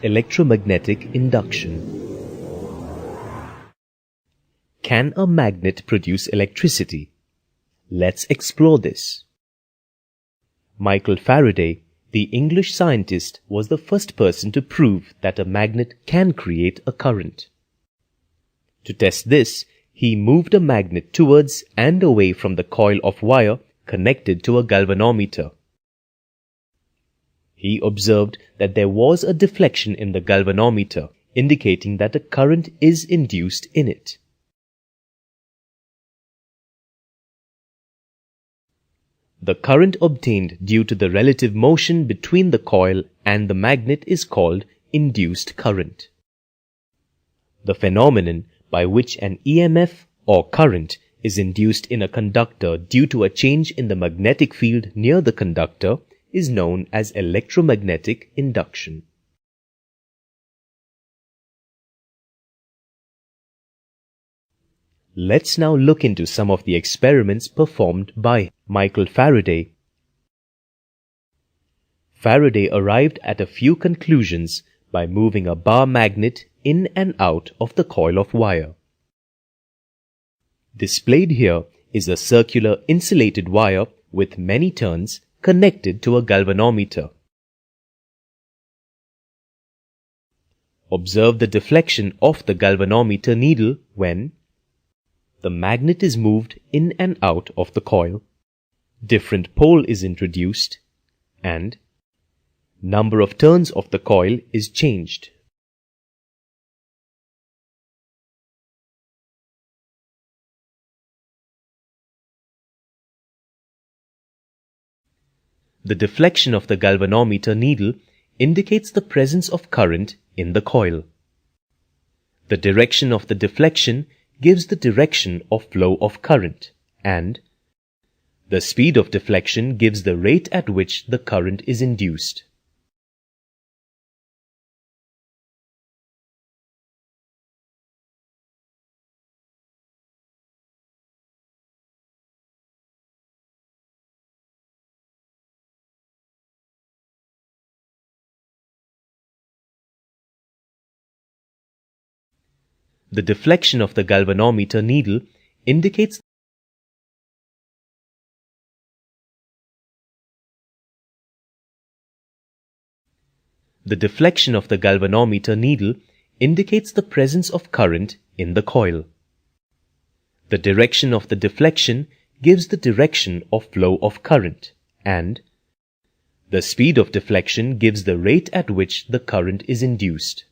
Electromagnetic induction. Can a magnet produce electricity? Let's explore this. Michael Faraday, the English scientist, was the first person to prove that a magnet can create a current. To test this, he moved a magnet towards and away from the coil of wire connected to a galvanometer. He observed that there was a deflection in the galvanometer, indicating that a current is induced in it. The current obtained due to the relative motion between the coil and the magnet is called induced current. The phenomenon by which an EMF or current is induced in a conductor due to a change in the magnetic field near the conductor is known as electromagnetic induction. Let's now look into some of the experiments performed by Michael Faraday. Faraday arrived at a few conclusions by moving a bar magnet in and out of the coil of wire. Displayed here is a circular insulated wire with many turns connected to a galvanometer. Observe the deflection of the galvanometer needle when the magnet is moved in and out of the coil, different pole is introduced, and number of turns of the coil is changed. The deflection of the galvanometer needle indicates the presence of current in the coil. The direction of the deflection gives the direction of flow of current, and the speed of deflection gives the rate at which the current is induced. The deflection of the galvanometer needle indicates the presence of current in the coil. The direction of the deflection gives the direction of flow of current, and the speed of deflection gives the rate at which the current is induced.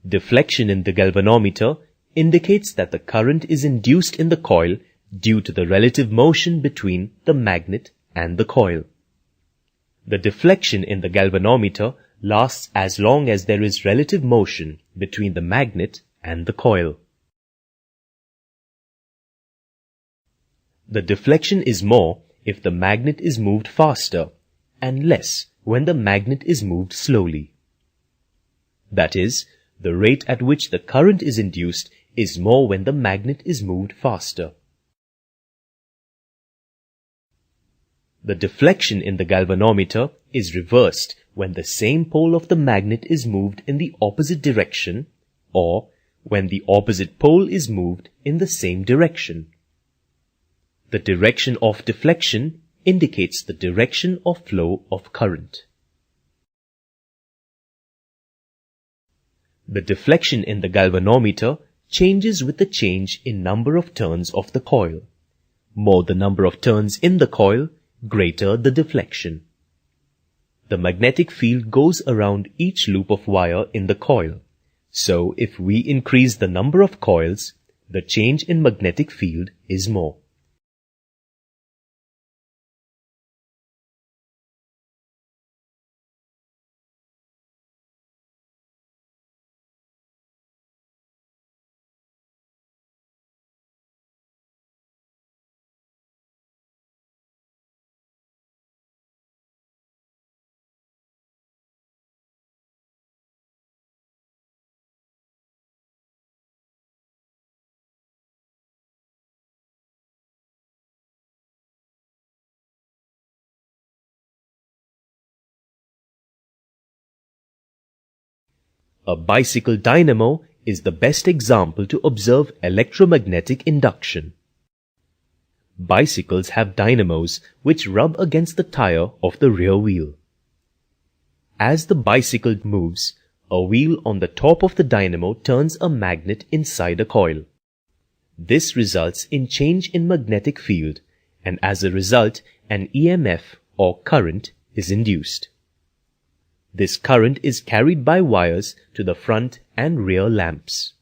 Deflection in the galvanometer indicates that the current is induced in the coil due to the relative motion between the magnet and the coil. The deflection in the galvanometer lasts as long as there is relative motion between the magnet and the coil. The deflection is more if the magnet is moved faster and less when the magnet is moved slowly. That is, the rate at which the current is induced is more when the magnet is moved faster. The deflection in the galvanometer is reversed when the same pole of the magnet is moved in the opposite direction or when the opposite pole is moved in the same direction. The direction of deflection indicates the direction of flow of current. The deflection in the galvanometer changes with the change in number of turns of the coil. More the number of turns in the coil, greater the deflection. The magnetic field goes around each loop of wire in the coil. So if we increase the number of coils, the change in magnetic field is more. A bicycle dynamo is the best example to observe electromagnetic induction. Bicycles have dynamos which rub against the tire of the rear wheel. As the bicycle moves, a wheel on the top of the dynamo turns a magnet inside a coil. This results in change in magnetic field, and as a result, an EMF or current is induced. This current is carried by wires to the front and rear lamps.